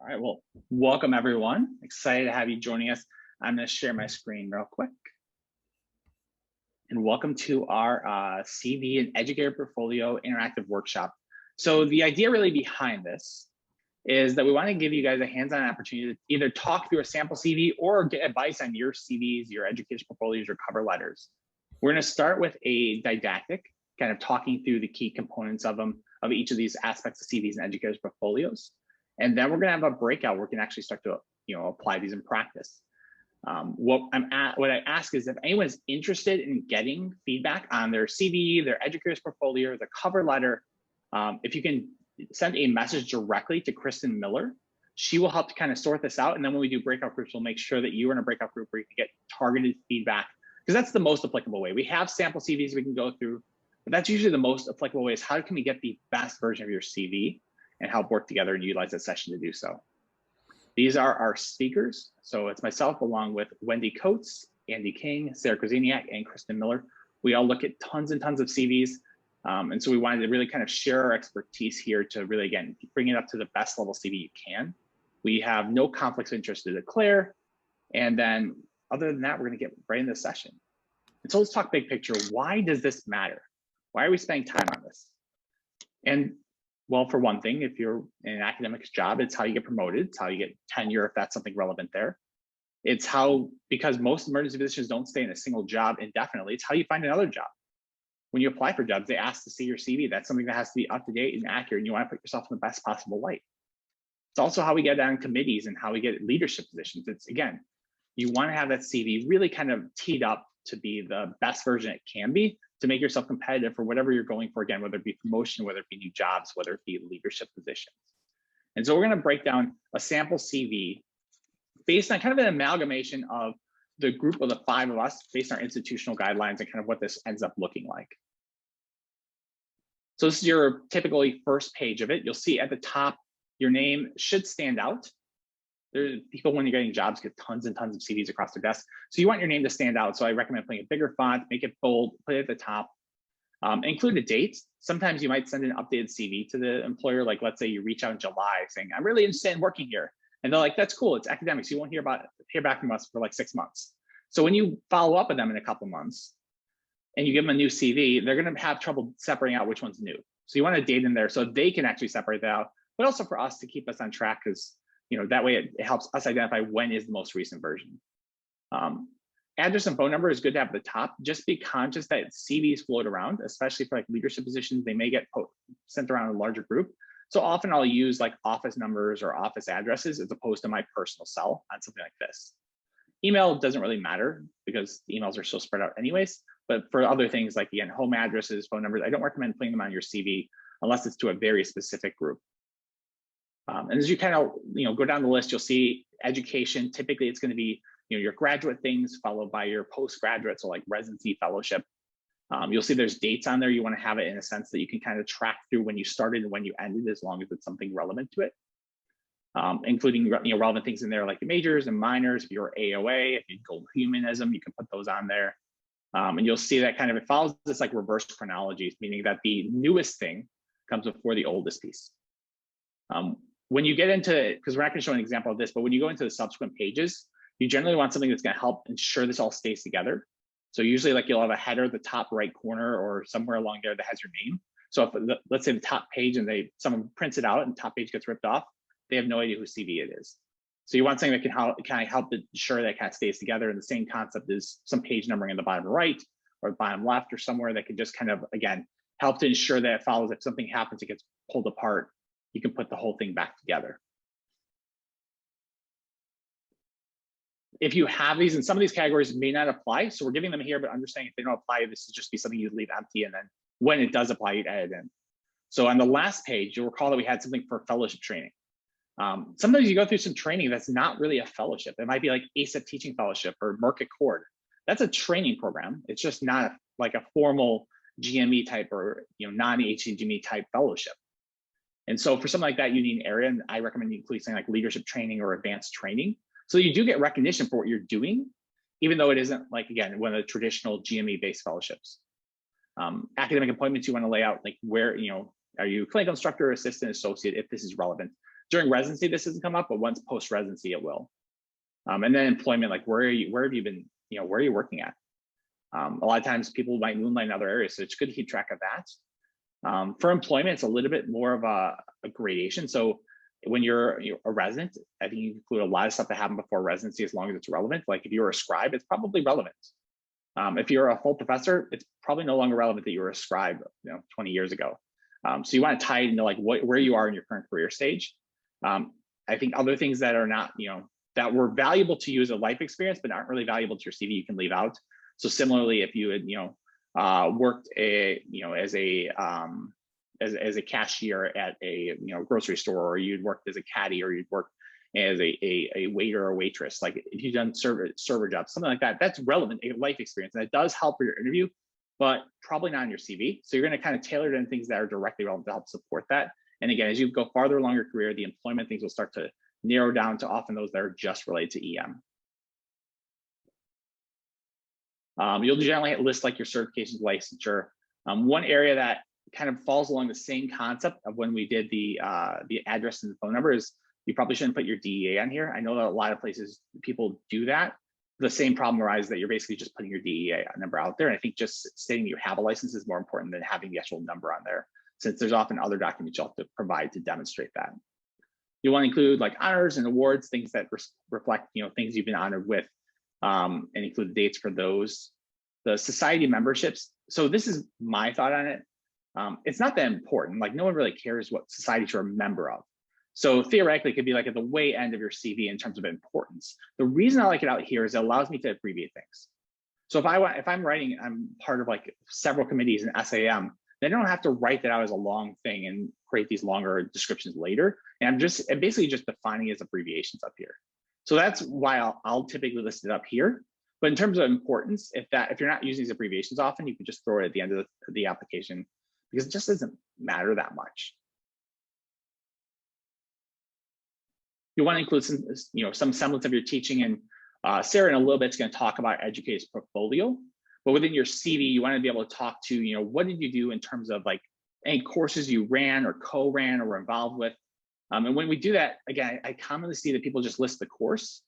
All right, well, welcome everyone. Excited to have you joining us. I'm going to share my screen real quick. And welcome to our CV and Educator Portfolio Interactive Workshop. So the idea really behind this is that we want to give you guys a hands-on opportunity to either talk through a sample CV or get advice on your CVs, your education portfolios, your cover letters. We're going to start with a didactic, kind of talking through the key components of them, of each of these aspects of CVs and educators portfolios. And then we're going to have a breakout where we can actually start to apply these in practice. What I ask is if anyone's interested in getting feedback on their CV, their educator's portfolio, their cover letter, if you can send a message directly to Kristen Miller, she will help to kind of sort this out. And then when we do breakout groups, we'll make sure that you're in a breakout group where you can get targeted feedback, because that's the most applicable way. We have sample CVs we can go through, but that's usually the most applicable way is how can we get the best version of your CV and help work together and utilize that session to do so. These are our speakers. So it's myself along with Wendy Coates, Andy King, Sarah Krasiniak, and Kristen Miller. We all look at tons and tons of CVs. And so we wanted to really kind of share our expertise here to really, again, bring it up to the best level CV you can. We have no conflicts of interest to declare. And then other than that, we're going to get right into the session. And so let's talk big picture. Why does this matter? Why are we spending time on this? And well, for one thing, if you're in an academic job, it's how you get promoted. It's how you get tenure, if that's something relevant there. It's how, because most emergency physicians don't stay in a single job indefinitely, it's how you find another job. When you apply for jobs, they ask to see your CV. That's something that has to be up to date and accurate, and you want to put yourself in the best possible light. It's also how we get on committees and how we get leadership positions. It's, again, you want to have that CV really kind of teed up to be the best version it can be, to make yourself competitive for whatever you're going for, again, whether it be promotion, whether it be new jobs, whether it be leadership positions. And so we're going to break down a sample CV based on kind of an amalgamation of the group of the 5 of us based on our institutional guidelines and kind of what this ends up looking like. So this is your typically first page of it. You'll see at the top, your name should stand out. People, when you're getting jobs, get tons and tons of CVs across their desk. So you want your name to stand out. So I recommend putting a bigger font, make it bold, put it at the top, include a date. Sometimes you might send an updated CV to the employer. Like, let's say you reach out in July saying, I'm really interested in working here. And they're like, that's cool. It's academics. You won't hear back from us for like 6 months. So when you follow up with them in a couple months and you give them a new CV, they're going to have trouble separating out which one's new. So you want a date in there so they can actually separate that out, but also for us to keep us on track, because that way it helps us identify when is the most recent version. Address and phone number is good to have at the top. Just be conscious that CVs float around, especially for like leadership positions. They may get sent around in a larger group. So often I'll use like office numbers or office addresses as opposed to my personal cell on something like this. Email doesn't really matter because the emails are so spread out anyways. But for other things like, again, home addresses, phone numbers, I don't recommend putting them on your CV unless it's to a very specific group. And as you kind of go down the list, you'll see education. Typically, it's going to be your graduate things followed by your postgraduate, so like residency, fellowship. You'll see there's dates on there. You want to have it in a sense that you can kind of track through when you started and when you ended, as long as it's something relevant to it. Including relevant things in there like the majors and minors. If you're AOA, if you go humanism, you can put those on there. And you'll see that kind of it follows this like reverse chronology, meaning that the newest thing comes before the oldest piece. When you get into, because we're not going to show an example of this, but when you go into the subsequent pages, you generally want something that's going to help ensure this all stays together. So usually like you'll have a header at the top right corner or somewhere along there that has your name. So if let's say the top page and someone prints it out and the top page gets ripped off, they have no idea whose CV it is. So you want something that can kind of help ensure that kind of stays together. And the same concept is some page numbering in the bottom right or the bottom left or somewhere that can just kind of, again, help to ensure that it follows. If something happens, it gets pulled apart, you can put the whole thing back together. If you have these, and some of these categories may not apply, so we're giving them here, but understanding if they don't apply, this would just be something you'd leave empty, and then when it does apply, you'd add it in. So on the last page, you'll recall that we had something for fellowship training. Sometimes you go through some training that's not really a fellowship. It might be like ASAP teaching fellowship or Merck Accord. That's a training program. It's just not like a formal GME type or non-HCGME type fellowship. And so for something like that, you need an area, and I recommend you include something like leadership training or advanced training. So you do get recognition for what you're doing, even though it isn't like, again, one of the traditional GME-based fellowships. Academic appointments, you want to lay out like where, are you clinical instructor, assistant, associate, if this is relevant. During residency, this doesn't come up, but once post-residency, it will. And then employment, like where have you been, where are you working at? A lot of times people might moonlight in other areas, so it's good to keep track of that. For employment, it's a little bit more of a gradation. So when you're a resident, I think you include a lot of stuff that happened before residency as long as it's relevant. Like if you're a scribe, it's probably relevant. If you're a full professor, it's probably no longer relevant that you were a scribe 20 years ago. So you want to tie it into like where you are in your current career stage. I think other things that are not, that were valuable to you as a life experience, but aren't really valuable to your CV, you can leave out. So similarly, if you had, worked as a cashier at a grocery store, or you'd worked as a caddy, or you'd worked as a waiter or waitress, like if you've done server jobs, something like that, that's relevant life experience, and it does help for your interview, but probably not in your CV. So you're going to kind of tailor it in things that are directly relevant to help support that. And again, as you go farther along your career, the employment things will start to narrow down to often those that are just related to EM. You'll generally list like your certifications, licensure. One area that kind of falls along the same concept of when we did the address and the phone number is you probably shouldn't put your DEA on here. I know that a lot of places people do that. The same problem arises that you're basically just putting your DEA number out there. And I think just stating you have a license is more important than having the actual number on there, since there's often other documents you'll have to provide to demonstrate that. You want to include like honors and awards, things that reflect things you've been honored with, and include the dates for those. The society memberships. So this is my thought on it. It's not that important. Like no one really cares what society you're a member of. So theoretically, it could be like at the way end of your CV in terms of importance. The reason I like it out here is it allows me to abbreviate things. So if I'm writing, I'm part of like several committees in SAM, then I don't have to write that out as a long thing and create these longer descriptions later. And I'm basically just defining it as abbreviations up here. So that's why I'll typically list it up here. But in terms of importance, if you're not using these abbreviations often, you can just throw it at the end of the application, because it just doesn't matter that much. You want to include some semblance of your teaching, and Sarah in a little bit is going to talk about Educator's portfolio. But within your CV, you want to be able to talk to what did you do in terms of like any courses you ran or co-ran or were involved with. And when we do that, again, I commonly see that people just list the course.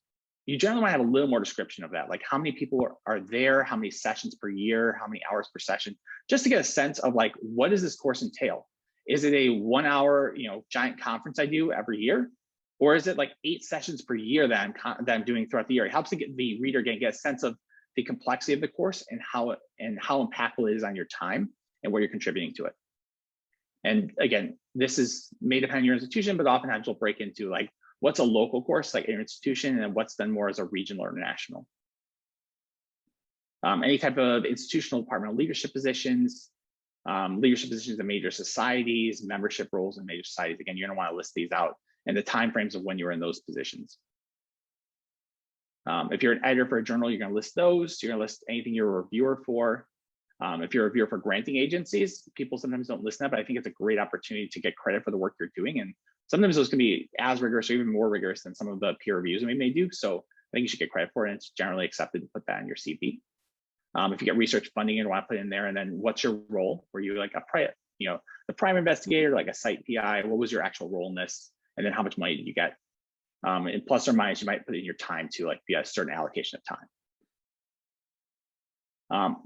You generally want to have a little more description of that, like how many people are there, how many sessions per year, how many hours per session, just to get a sense of like, what does this course entail? Is it a 1 hour, giant conference I do every year? Or is it like 8 sessions per year that I'm doing throughout the year? It helps to get the reader get a sense of the complexity of the course and how impactful it is on your time and where you're contributing to it. And again, this may depend on your institution, but oftentimes we'll break into like, what's a local course like an institution, and what's done more as a regional or national. Any type of institutional departmental leadership positions in major societies, membership roles in major societies. Again, you're gonna wanna list these out and the timeframes of when you're in those positions. If you're an editor for a journal, you're gonna list those. You're gonna list anything you're a reviewer for. If you're a reviewer for granting agencies, people sometimes don't list that, but I think it's a great opportunity to get credit for the work you're doing. And sometimes those can be as rigorous or even more rigorous than some of the peer reviews we may do. So I think you should get credit for it, and it's generally accepted to put that in your CV. If you get research funding and want to put it in there, and then what's your role? Were you like the prime investigator, like a site PI? What was your actual role in this? And then how much money did you get? And plus or minus, you might put in your time to like be a certain allocation of time.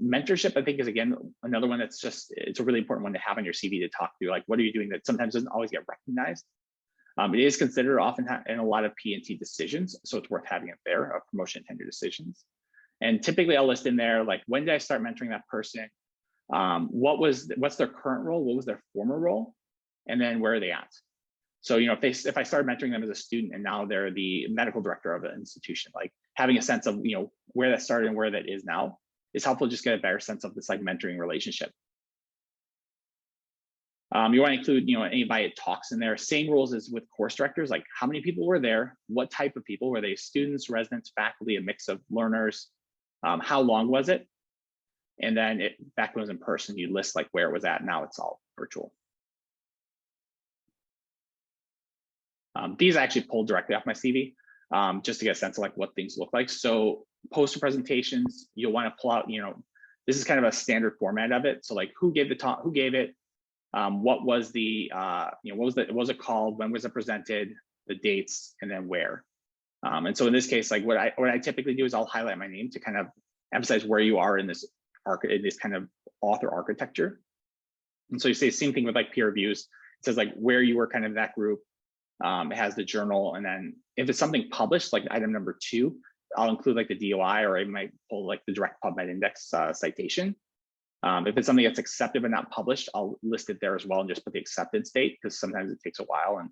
Mentorship, I think, is again another one that's it's a really important one to have on your CV to talk through. Like, what are you doing that sometimes doesn't always get recognized? It is considered often in a lot of P&T decisions, so it's worth having it there, of promotion and tenure decisions. And typically, I'll list in there like, when did I start mentoring that person? What's their current role? What was their former role? And then where are they at? So if I started mentoring them as a student and now they're the medical director of an institution, like having a sense of where that started and where that is now is helpful to just get a better sense of this like mentoring relationship. You want to include any Vitae talks in there. Same rules as with course directors, like how many people were there, what type of people were they, students, residents, faculty, a mix of learners, how long was it, and then back when it was in person, you list like where it was at. Now it's all virtual. These I actually pulled directly off my CV, just to get a sense of like what things look like. So poster presentations, you'll want to pull out, this is kind of a standard format of it. So like who gave the talk, who gave it, what was the, what was it called, when was it presented, the dates, and then where. And so in this case, like what I typically do is I'll highlight my name to kind of emphasize where you are in this kind of author architecture. And so you say same thing with like peer reviews. It says like where you were kind of that group. It has the journal, and then if it's something published, like item number 2, I'll include like the DOI, or I might pull like the direct PubMed index citation. If it's something that's accepted but not published, I'll list it there as well and just put the acceptance date, because sometimes it takes a while, and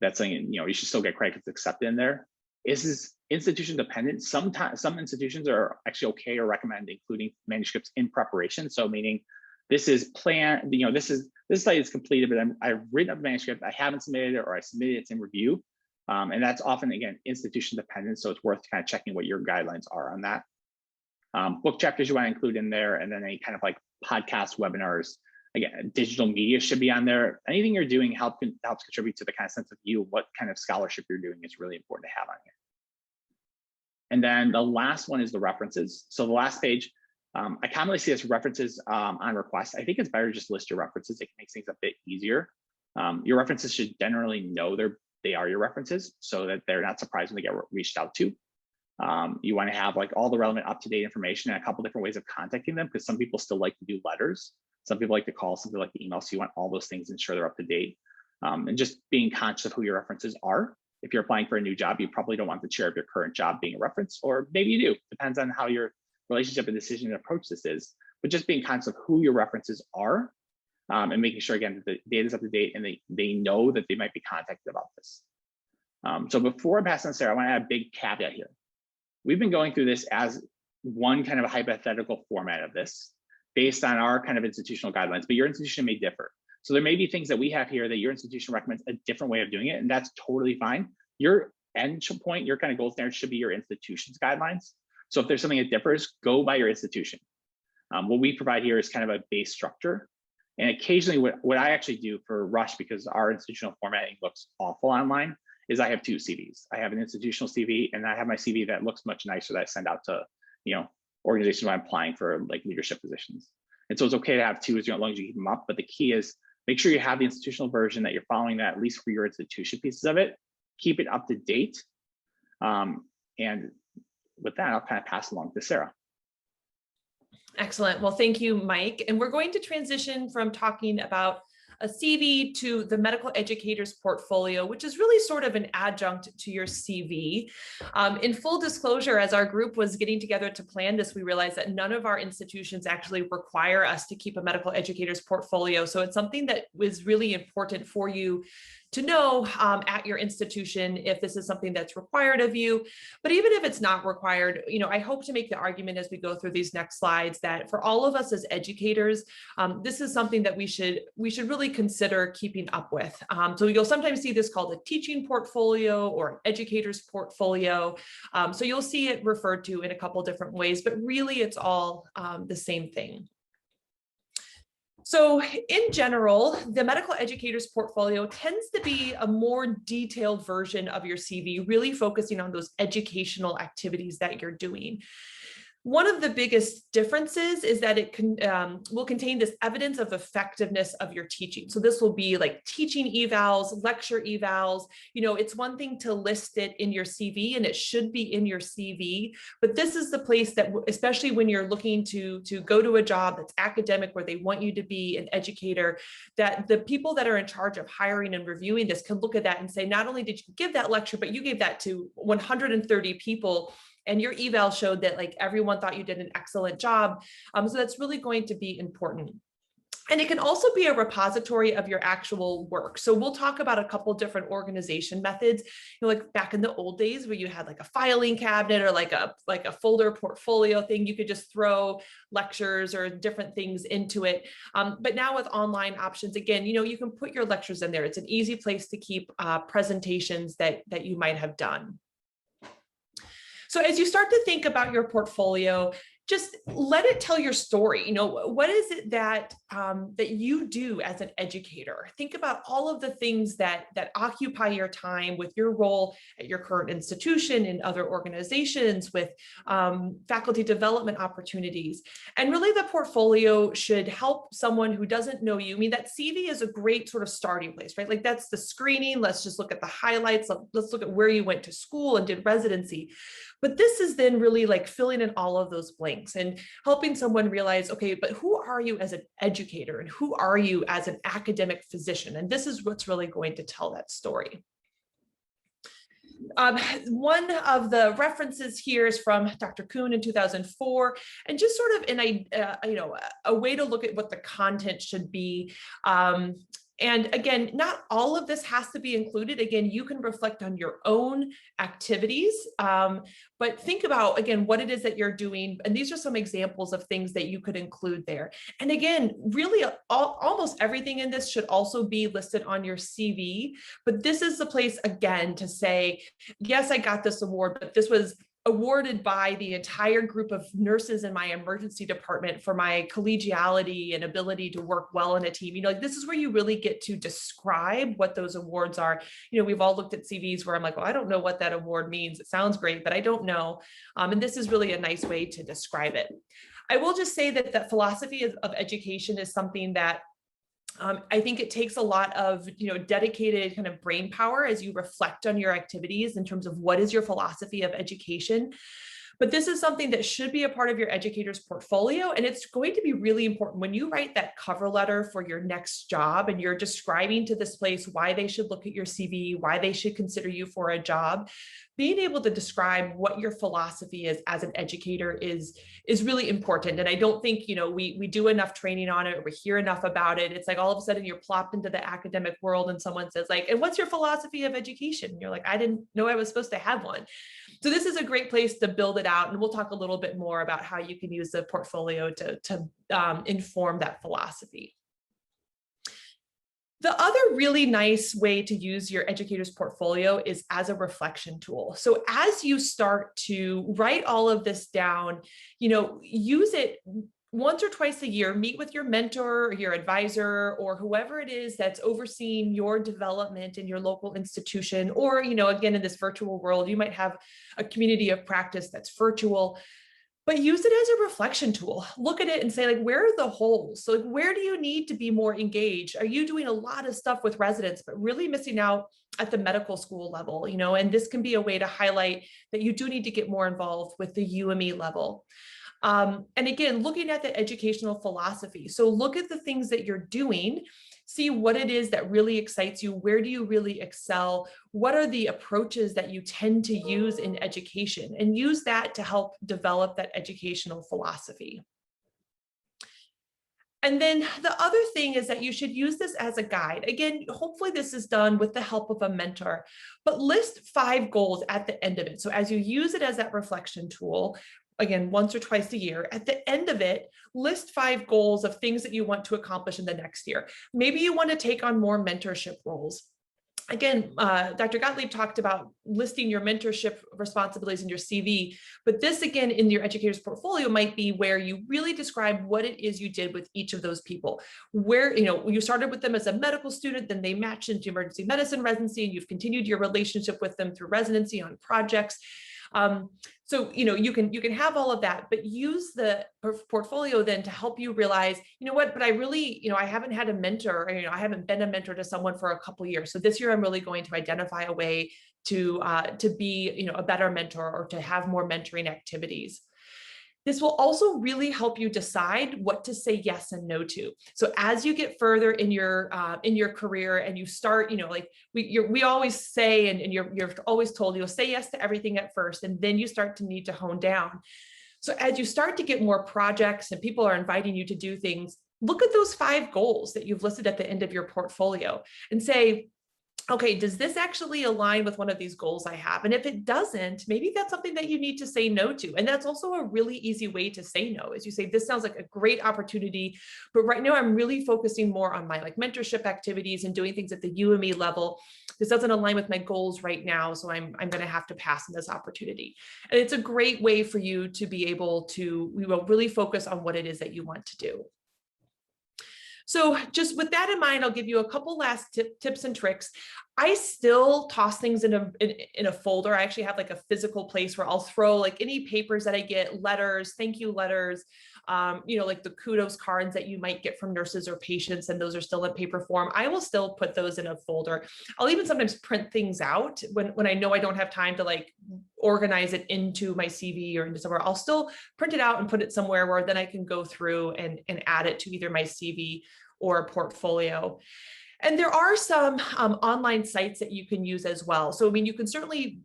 that's something, you know, you should still get credit because it's accepted in there. This is institution dependent. Sometimes some institutions are actually okay or recommend including manuscripts in preparation. So meaning this is planned, you know, this site is completed, but I've written up a manuscript, I haven't submitted it, or I submitted it's in review. And that's often, again, institution dependent. So it's worth kind of checking what your guidelines are on that. Book chapters you want to include in there, and then any kind of like podcast, webinars. Again, digital media should be on there. Anything you're doing helps contribute to the kind of sense of you, what kind of scholarship you're doing is really important to have on here. And then the last one is the references. So the last page, I commonly see this references on request. I think it's better to just list your references. It makes things a bit easier. Your references should generally know they are your references, so that they're not surprised when they get reached out to. You want to have like all the relevant up-to-date information and a couple different ways of contacting them, because some people still like to do letters. Some people like to call, some people like to email. So you want all those things to ensure they're up to date. And just being conscious of who your references are. If you're applying for a new job, you probably don't want the chair of your current job being a reference, or maybe you do. Depends on how your relationship and decision and approach this is. But just being conscious of who your references are, and making sure, again, that the data is up to date and they know that they might be contacted about this. So before I pass on to Sarah, I want to add a big caveat here. We've been going through this as one kind of a hypothetical format of this based on our kind of institutional guidelines, but your institution may differ. So there may be things that we have here that your institution recommends a different way of doing it, and that's totally fine. Your end point, your kind of gold standard should be your institution's guidelines. So if there's something that differs, go by your institution. What we provide here is kind of a base structure. And occasionally what I actually do for Rush, because our institutional formatting looks awful online, is I have 2 CVs. I have an institutional CV, and I have my CV that looks much nicer that I send out to, you know, organizations when I'm applying for like leadership positions. And so it's okay to have 2 as long as you keep them up. But the key is make sure you have the institutional version, that you're following that at least for your institution pieces of it. Keep it up to date. And with that, I'll kind of pass along to Sarah. Excellent. Well, thank you, Mike. And we're going to transition from talking about a CV to the medical educator's portfolio, which is really sort of an adjunct to your CV. In full disclosure, as our group was getting together to plan this, we realized that none of our institutions actually require us to keep a medical educator's portfolio. So it's something that was really important for you to know at your institution if this is something that's required of you. But even if it's not required, you know, I hope to make the argument as we go through these next slides that for all of us as educators, this is something that we should really consider keeping up with. So you'll sometimes see this called a teaching portfolio or an educator's portfolio. So you'll see it referred to in a couple different ways, but really it's all the same thing. So in general, the medical educator's portfolio tends to be a more detailed version of your CV, really focusing on those educational activities that you're doing. One of the biggest differences is that it will contain this evidence of effectiveness of your teaching. So this will be like teaching evals, lecture evals. You know, it's one thing to list it in your CV, and it should be in your CV, but this is the place that, especially when you're looking to go to a job that's academic, where they want you to be an educator, that the people that are in charge of hiring and reviewing this can look at that and say, not only did you give that lecture, but you gave that to 130 people. And your eval showed that like everyone thought you did an excellent job. So that's really going to be important. And it can also be a repository of your actual work. So we'll talk about a couple different organization methods, you know, like back in the old days where you had like a filing cabinet or like a folder portfolio thing, you could just throw lectures or different things into it. But now with online options, again, you know, you can put your lectures in there. It's an easy place to keep presentations that you might have done. So as you start to think about your portfolio, just let it tell your story. You know, what is it that that you do as an educator? Think about all of the things that occupy your time with your role at your current institution, in other organizations, with faculty development opportunities. And really the portfolio should help someone who doesn't know you. I mean, that CV is a great sort of starting place, right? Like that's the screening. Let's just look at the highlights. Let's look at where you went to school and did residency. But this is then really like filling in all of those blanks and helping someone realize, okay, but who are you as an educator and who are you as an academic physician? And this is what's really going to tell that story. One of the references here is from Dr. Kuhn in 2004, and just sort of a way to look at what the content should be. And again, not all of this has to be included. Again, you can reflect on your own activities, but think about, again, what it is that you're doing. And these are some examples of things that you could include there. And again, really almost everything in this should also be listed on your CV, but this is the place, again, to say, yes, I got this award, but this was awarded by the entire group of nurses in my emergency department for my collegiality and ability to work well in a team. You know, like this is where you really get to describe what those awards are. You know, we've all looked at CVs where I'm like, well, I don't know what that award means. It sounds great, but I don't know. And this is really a nice way to describe it. I will just say that the philosophy of education is something that I think it takes a lot of, dedicated kind of brain power as you reflect on your activities in terms of what is your philosophy of education. But this is something that should be a part of your educator's portfolio. And it's going to be really important when you write that cover letter for your next job and you're describing to this place why they should look at your CV, why they should consider you for a job. Being able to describe what your philosophy is as an educator is really important. And I don't think, we do enough training on it, or we hear enough about it. It's like all of a sudden you're plopped into the academic world and someone says like, and what's your philosophy of education? And you're like, I didn't know I was supposed to have one. So this is a great place to build it out. And we'll talk a little bit more about how you can use the portfolio to inform that philosophy. The other really nice way to use your educator's portfolio is as a reflection tool. So as you start to write all of this down, use it once or twice a year. Meet with your mentor or your advisor or whoever it is that's overseeing your development in your local institution. Or, again, in this virtual world, you might have a community of practice that's virtual. But use it as a reflection tool. Look at it and say, like, where are the holes? So like, where do you need to be more engaged? Are you doing a lot of stuff with residents, but really missing out at the medical school level? And this can be a way to highlight that you do need to get more involved with the UME level. And again, looking at the educational philosophy. So look at the things that you're doing, see what it is that really excites you. Where do you really excel? What are the approaches that you tend to use in education? And use that to help develop that educational philosophy. And then the other thing is that you should use this as a guide. Again, hopefully this is done with the help of a mentor, but list 5 goals at the end of it. So as you use it as that reflection tool, again, once or twice a year, at the end of it, list 5 goals of things that you want to accomplish in the next year. Maybe you want to take on more mentorship roles. Again, Dr. Gottlieb talked about listing your mentorship responsibilities in your CV, but this again in your educator's portfolio might be where you really describe what it is you did with each of those people. Where, you started with them as a medical student, then they matched into emergency medicine residency, and you've continued your relationship with them through residency on projects. So, you can have all of that, but use the portfolio then to help you realize, but I really, I haven't had a mentor, I haven't been a mentor to someone for a couple of years. So this year I'm really going to identify a way to be, a better mentor or to have more mentoring activities. This will also really help you decide what to say yes and no to. So as you get further in your career and you start, like we always say, and you're always told, you'll say yes to everything at first, and then you start to need to hone down. So as you start to get more projects and people are inviting you to do things, look at those 5 goals that you've listed at the end of your portfolio and say, okay, does this actually align with one of these goals I have? And if it doesn't, maybe that's something that you need to say no to. And that's also a really easy way to say no, is you say, this sounds like a great opportunity, but right now I'm really focusing more on my mentorship activities and doing things at the UME level. this doesn't align with my goals right now, so I'm going to have to pass on this opportunity. And it's a great way for you to be able to, we will really focus on what it is that you want to do. So just with that in mind, I'll give you a couple last tips and tricks. I still toss things in a folder. I actually have like a physical place where I'll throw like any papers that I get, letters, thank you letters, like the kudos cards that you might get from nurses or patients, and those are still in paper form. I will still put those in a folder. I'll even sometimes print things out when I know I don't have time to like organize it into my CV or into somewhere. I'll still print it out and put it somewhere where then I can go through and add it to either my CV or a portfolio. And there are some online sites that you can use as well. So, I mean, you can certainly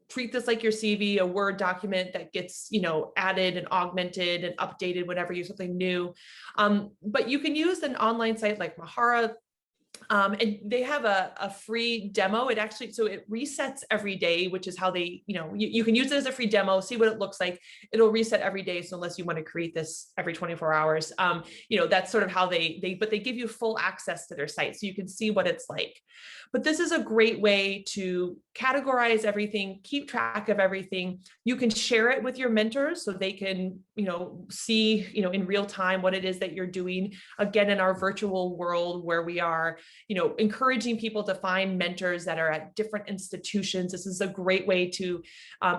treat this like your CV, a Word document that gets, added and augmented and updated whenever you have something new. But you can use an online site like Mahara. And they have a free demo. It actually, so it resets every day, which is how they, you can use it as a free demo, see what it looks like. It'll reset every day. So unless you want to create this every 24 hours, that's sort of how but they give you full access to their site. So you can see what it's like. But this is a great way to categorize everything, keep track of everything. You can share it with your mentors so they can, see, in real time what it is that you're doing. Again, in our virtual world where we are, encouraging people to find mentors that are at different institutions. This is a great way to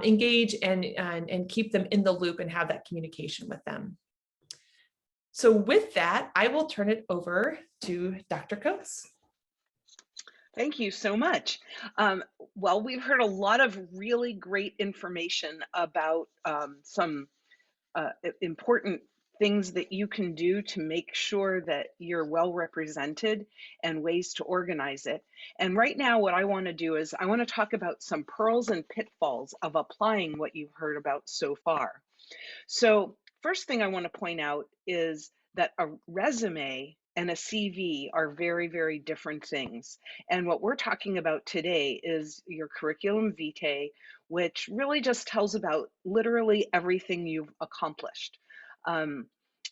engage and keep them in the loop and have that communication with them. So with that, I will turn it over to Dr. Coates. Thank you so much. Well, we've heard a lot of really great information about some important things that you can do to make sure that you're well represented and ways to organize it. And right now, what I want to do is I want to talk about some pearls and pitfalls of applying what you've heard about so far. So first thing I want to point out is that a resume and a CV are very, very different things. And what we're talking about today is your curriculum vitae, which really just tells about literally everything you've accomplished.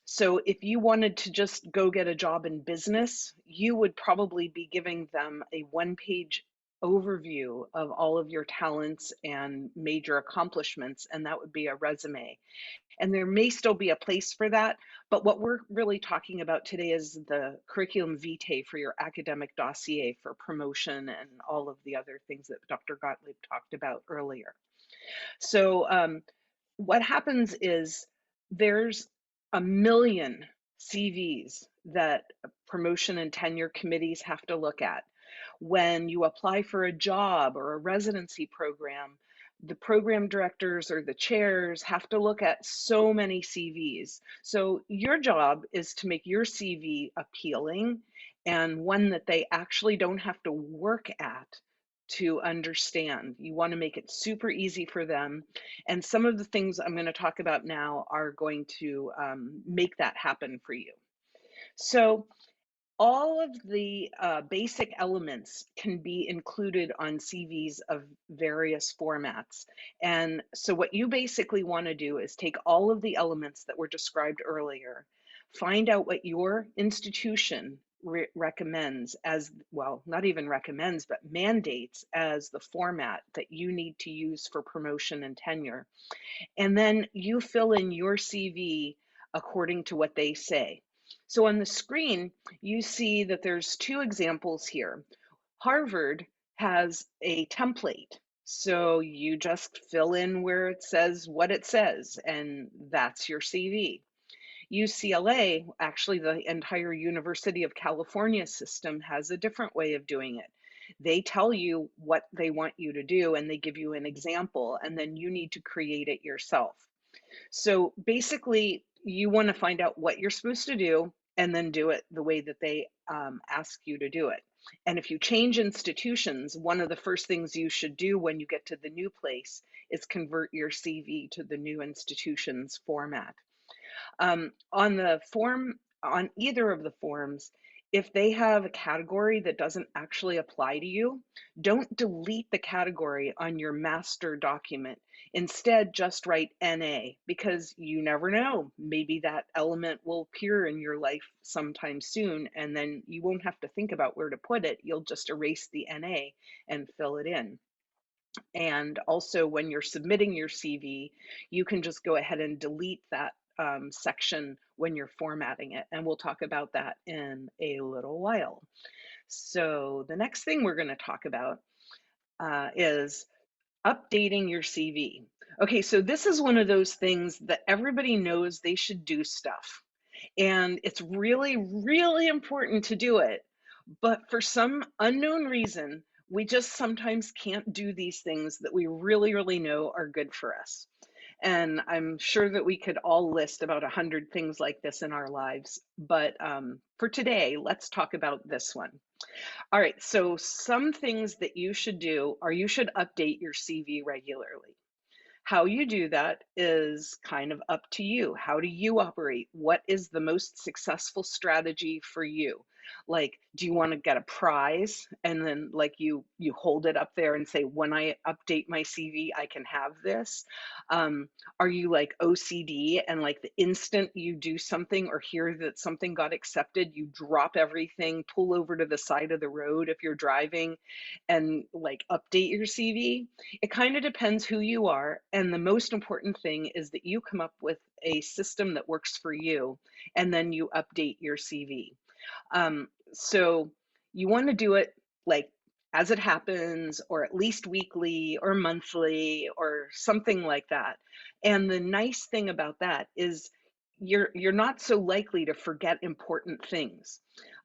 So if you wanted to just go get a job in business, you would probably be giving them a one-page overview of all of your talents and major accomplishments, and that would be a resume. And there may still be a place for that, but what we're really talking about today is the curriculum vitae for your academic dossier for promotion and all of the other things that Dr. Gottlieb talked about earlier. So what happens is there's a million CVs that promotion and tenure committees have to look at. When you apply for a job or a residency program, the program directors or the chairs have to look at so many CVs. So your job is to make your CV appealing and one that they actually don't have to work at to understand. You want to make it super easy for them. And some of the things I'm going to talk about now are going to make that happen for you. So all of the basic elements can be included on CVs of various formats. And so what you basically want to do is take all of the elements that were described earlier, find out what your institution recommends as, well, not even recommends, but mandates as the format that you need to use for promotion and tenure. And then you fill in your CV according to what they say. So on the screen, you see that there's two examples here. Harvard has a template. So you just fill in where it says what it says, and that's your CV. UCLA, actually the entire University of California system, has a different way of doing it. They tell you what they want you to do and they give you an example, and then you need to create it yourself. So basically, you want to find out what you're supposed to do and then do it the way that they ask you to do it. And if you change institutions, one of the first things you should do when you get to the new place is convert your CV to the new institution's format. On either of the forms, if they have a category that doesn't actually apply to you, don't delete the category on your master document. Instead, just write NA, because you never know. Maybe that element will appear in your life sometime soon, and then you won't have to think about where to put it. You'll just erase the NA and fill it in. And also, when you're submitting your CV, you can just go ahead and delete that section when you're formatting it. And we'll talk about that in a little while. So the next thing we're going to talk about is updating your CV. Okay, so this is one of those things that everybody knows they should do stuff. And it's really, really important to do it. But for some unknown reason, we just sometimes can't do these things that we really, really know are good for us. And I'm sure that we could all list about 100 things like this in our lives. But for today, let's talk about this one. All right, so some things that you should do are you should update your CV regularly. How you do that is kind of up to you. How do you operate? What is the most successful strategy for you? Like, do you want to get a prize and then like you hold it up there and say, when I update my CV, I can have this? Are you like OCD and like the instant you do something or hear that something got accepted, you drop everything, pull over to the side of the road if you're driving and like update your CV? It kind of depends who you are. And the most important thing is that you come up with a system that works for you, and then you update your CV. So you want to do it like as it happens, or at least weekly or monthly or something like that. And the nice thing about that is you're not so likely to forget important things.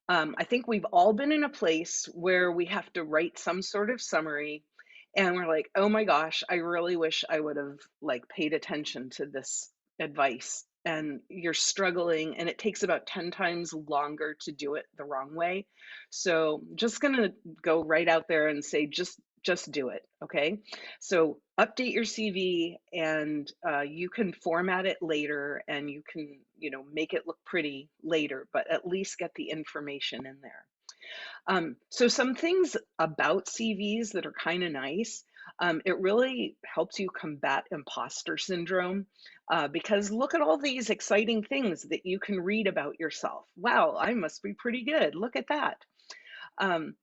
I think we've all been in a place where we have to write some sort of summary and we're like, oh my gosh, I really wish I would have like paid attention to this advice. And you're struggling and it takes about 10 times longer to do it the wrong way. So just gonna go right out there and say, just do it, okay? So update your CV, and you can format it later, and you can, make it look pretty later, but at least get the information in there. So some things about CVs that are kind of nice. It really helps you combat imposter syndrome, because look at all these exciting things that you can read about yourself. Wow, I must be pretty good. Look at that. Um,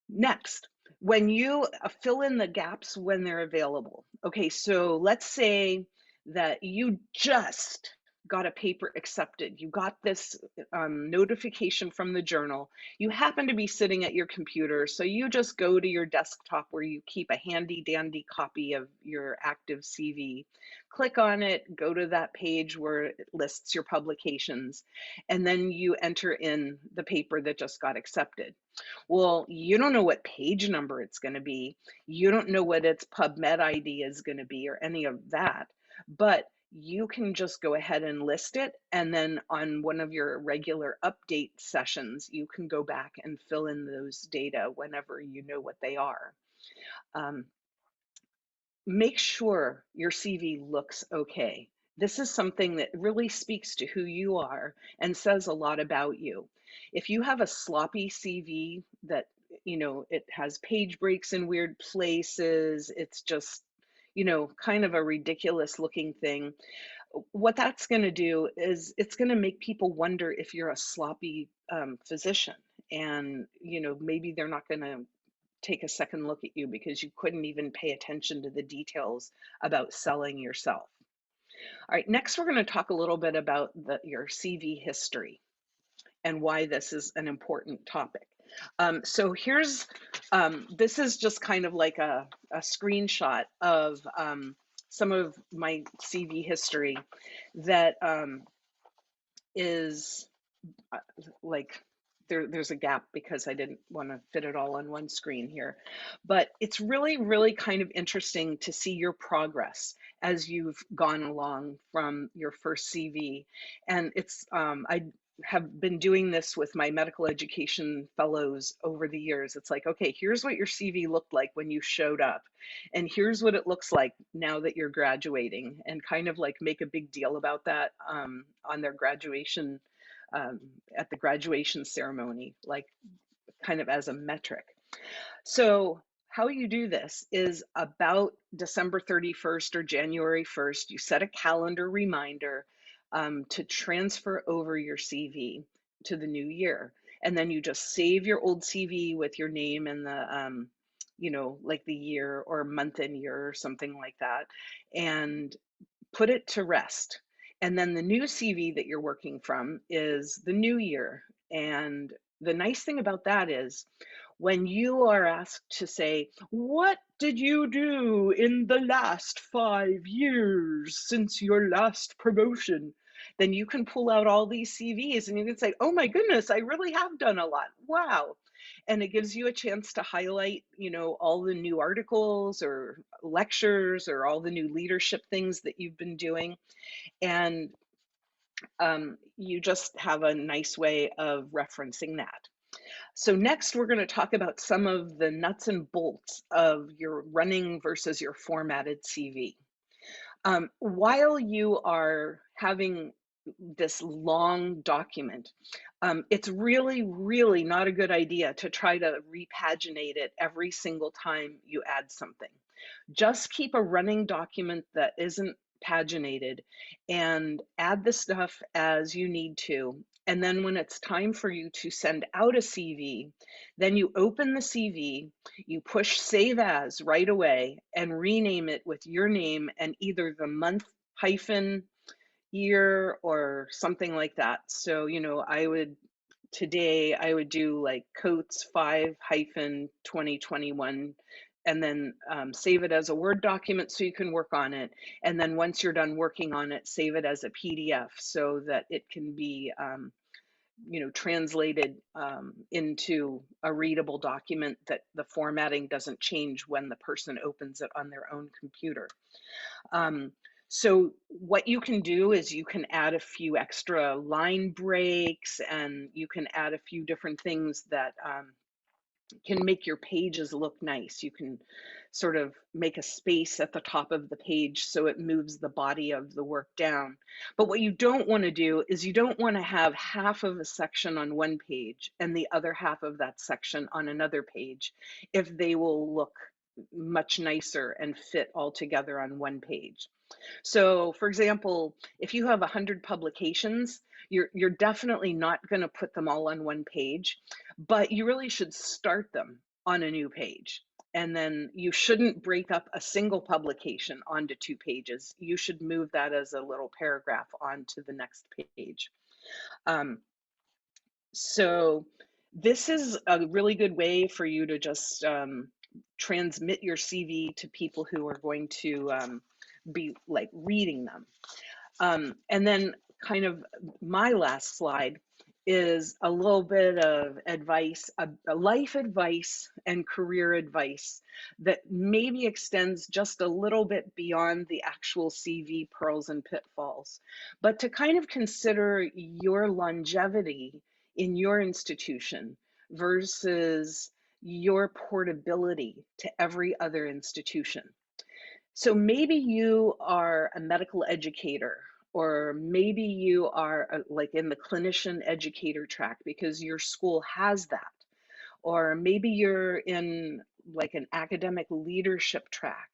Next, when you fill in the gaps when they're available. Okay, so let's say that you just got a paper accepted. You got this notification from the journal. You happen to be sitting at your computer, so you just go to your desktop where you keep a handy dandy copy of your active CV. Click on it, go to that page where it lists your publications, and then you enter in the paper that just got accepted. Well, you don't know what page number it's going to be. You don't know what its PubMed ID is going to be or any of that. But you can just go ahead and list it. And then on one of your regular update sessions, you can go back and fill in those data whenever you know what they are. Make sure your CV looks okay. This is something that really speaks to who you are and says a lot about you. If you have a sloppy CV that, it has page breaks in weird places, it's just, kind of a ridiculous looking thing. What that's going to do is it's going to make people wonder if you're a sloppy physician. And, maybe they're not going to take a second look at you because you couldn't even pay attention to the details about selling yourself. All right, next we're going to talk a little bit about your CV history and why this is an important topic. So here's, this is just kind of like a screenshot of some of my CV history that is like, there's a gap because I didn't want to fit it all on one screen here. But it's really, really kind of interesting to see your progress as you've gone along from your first CV. And it's, I have been doing this with my medical education fellows over the years. It's like, okay, here's what your CV looked like when you showed up. And here's what it looks like now that you're graduating, and kind of like make a big deal about that on their graduation at the graduation ceremony, like kind of as a metric. So how you do this is about December 31st or January 1st, you set a calendar reminder to transfer over your CV to the new year. And then you just save your old CV with your name and the, like the year or month and year or something like that, and put it to rest. And then the new CV that you're working from is the new year. And the nice thing about that is when you are asked to say, what did you do in the last 5 years since your last promotion? Then you can pull out all these CVs and you can say, oh my goodness, I really have done a lot. Wow. And it gives you a chance to highlight, all the new articles or lectures or all the new leadership things that you've been doing. And you just have a nice way of referencing that. So next, we're going to talk about some of the nuts and bolts of your running versus your formatted CV. While you are having this long document, it's really, really not a good idea to try to repaginate it every single time you add something. Just keep a running document that isn't paginated and add the stuff as you need to. And then when it's time for you to send out a CV, then you open the CV, you push save as right away and rename it with your name and either the month hyphen year or something like that. So, today I would do like Coates 5-2021 and then save it as a Word document so you can work on it. And then once you're done working on it, save it as a PDF so that it can be translated into a readable document that the formatting doesn't change when the person opens it on their own computer. So what you can do is you can add a few extra line breaks and you can add a few different things that can make your pages look nice. You can sort of make a space at the top of the page so it moves the body of the work down. But what you don't want to do is you don't want to have half of a section on one page and the other half of that section on another page if they will look much nicer and fit all together on one page. So for example, if you have 100 publications, you're definitely not going to put them all on one page, but you really should start them on a new page. And then you shouldn't break up a single publication onto 2 pages. You should move that as a little paragraph onto the next page. So this is a really good way for you to just transmit your CV to people who are going to be like reading them. And then kind of my last slide is a little bit of advice, a life advice and career advice that maybe extends just a little bit beyond the actual CV pearls and pitfalls, but to kind of consider your longevity in your institution versus your portability to every other institution. So maybe you are a medical educator, or maybe you are like in the clinician educator track because your school has that, or maybe you're in like an academic leadership track.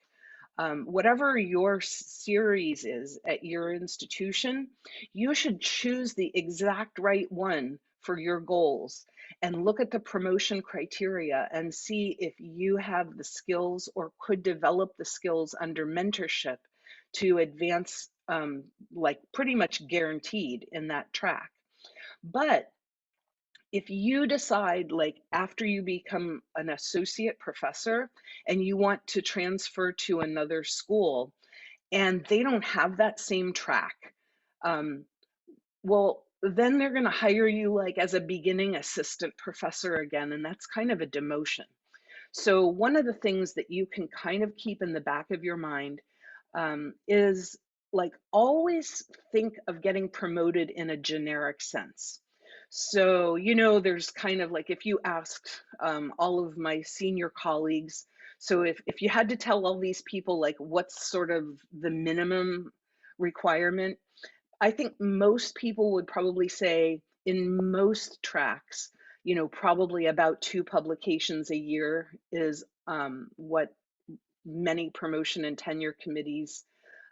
Whatever your series is at your institution, you should choose the exact right one for your goals and look at the promotion criteria and see if you have the skills or could develop the skills under mentorship to advance, like pretty much guaranteed in that track. But if you decide, like after you become an associate professor and you want to transfer to another school and they don't have that same track, well, then they're going to hire you like as a beginning assistant professor again, and that's kind of a demotion. So one of the things that you can kind of keep in the back of your mind is like always think of getting promoted in a generic sense. So, there's kind of like if you asked all of my senior colleagues, so if you had to tell all these people like what's sort of the minimum requirement, I think most people would probably say in most tracks, you know, probably about 2 publications a year is what many promotion and tenure committees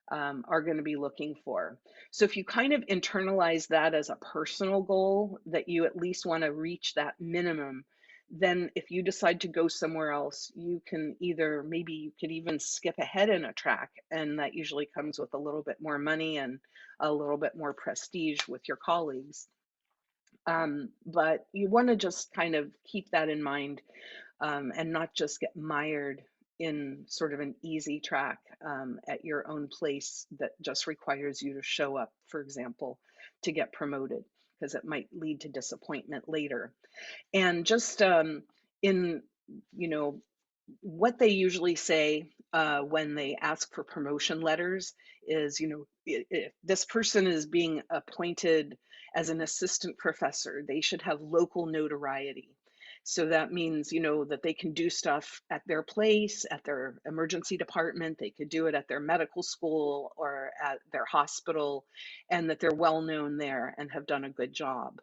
are going to be looking for. So if you kind of internalize that as a personal goal, that you at least want to reach that minimum, then if you decide to go somewhere else, you can either, maybe you could even skip ahead in a track, and that usually comes with a little bit more money and a little bit more prestige with your colleagues. But you want to just kind of keep that in mind, and not just get mired in sort of an easy track at your own place that just requires you to show up, for example, to get promoted, because it might lead to disappointment later. And just in, you know, what they usually say when they ask for promotion letters is, you know, if this person is being appointed as an assistant professor, they should have local notoriety. So that means, you know, that they can do stuff at their place, at their emergency department, they could do it at their medical school or at their hospital, and that they're well known there and have done a good job.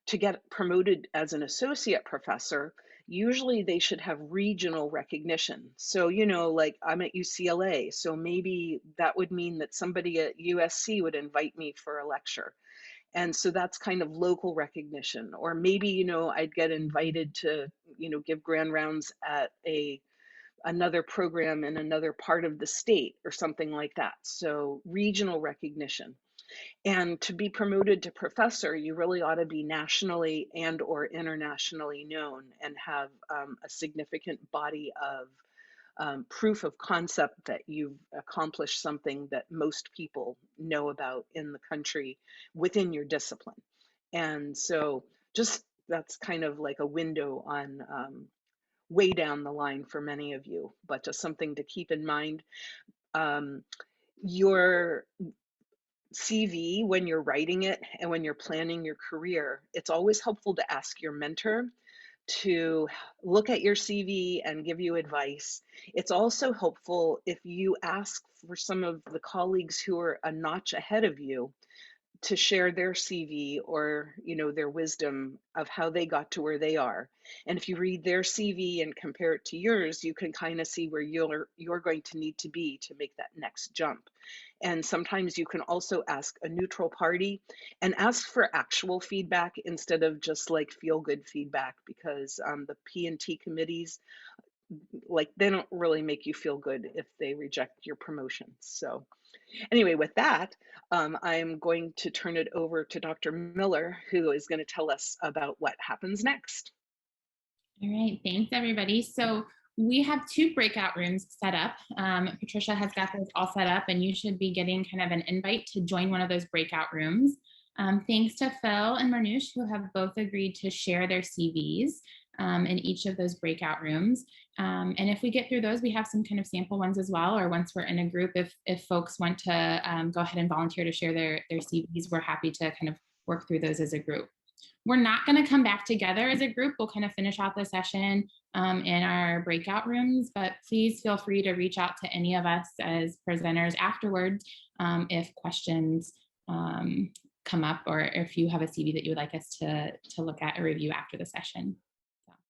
To get promoted as an associate professor, usually they should have regional recognition. So, you know, like I'm at UCLA, so maybe that would mean that somebody at USC would invite me for a lecture. And so that's kind of local recognition. Or maybe, you know, I'd get invited to, you know, give grand rounds at another program in another part of the state or something like that. So regional recognition. And to be promoted to professor, you really ought to be nationally and or internationally known and have a significant body of proof of concept that you've accomplished something that most people know about in the country within your discipline. And so just that's kind of like a window on way down the line for many of you, but just something to keep in mind. Your CV, when you're writing it and when you're planning your career, it's always helpful to ask your mentor to look at your CV and give you advice. It's also helpful if you ask for some of the colleagues who are a notch ahead of you to share their CV or, you know, their wisdom of how they got to where they are. And if you read their CV and compare it to yours, you can kind of see where you're going to need to be to make that next jump. And sometimes you can also ask a neutral party and ask for actual feedback instead of just like feel good feedback, because the P&T committees, like, they don't really make you feel good if they reject your promotion. So anyway, with that, I'm going to turn it over to Dr. Miller, who is going to tell us about what happens next. All right, thanks everybody. So we have 2 breakout rooms set up. Patricia has got those all set up, and you should be getting kind of an invite to join one of those breakout rooms. Thanks to Phil and Marnoush, who have both agreed to share their CVs in each of those breakout rooms. And if we get through those, we have some kind of sample ones as well, or once we're in a group, if folks want to go ahead and volunteer to share their CVs, we're happy to kind of work through those as a group. We're not going to come back together as a group. We'll kind of finish off the session in our breakout rooms, but please feel free to reach out to any of us as presenters afterwards if questions come up, or if you have a CV that you would like us to look at or review after the session.